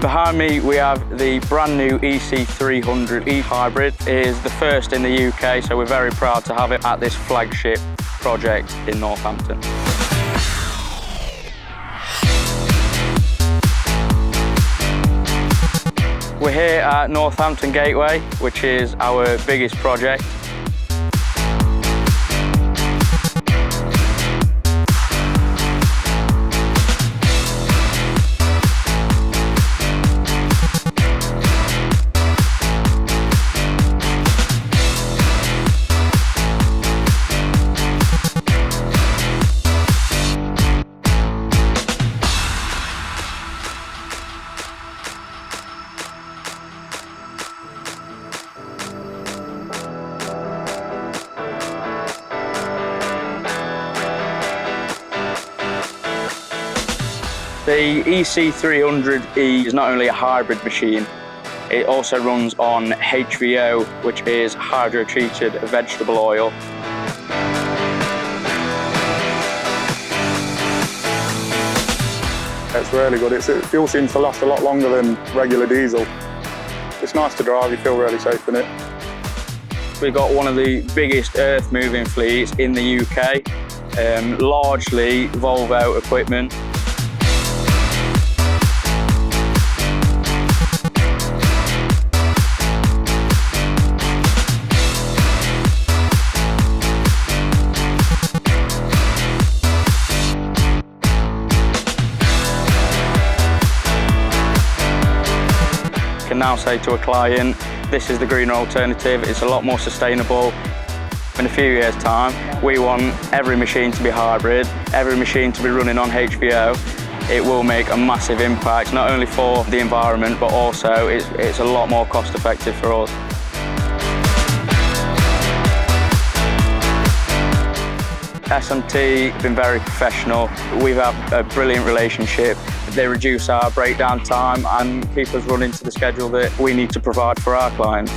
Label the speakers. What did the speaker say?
Speaker 1: Behind me we have the brand new EC300E Hybrid. It is the first in the UK, so we're very proud to have it at this flagship project in Northampton. We're here at Northampton Gateway, which is our biggest project. The EC300E is not only a hybrid machine, it also runs on HVO, which is hydro-treated vegetable oil.
Speaker 2: It's really good. It fuel seems to last a lot longer than regular diesel. It's nice to drive, you feel really safe in it.
Speaker 1: We've got one of the biggest earth-moving fleets in the UK, largely Volvo equipment. Can now say to a client, this is the greener alternative, it's a lot more sustainable. In a few years' time, we want every machine to be hybrid, every machine to be running on HVO. It will make a massive impact, not only for the environment, but also it's a lot more cost effective for us. SMT have been very professional. We have a brilliant relationship. They reduce our breakdown time and keep us running to the schedule that we need to provide for our clients.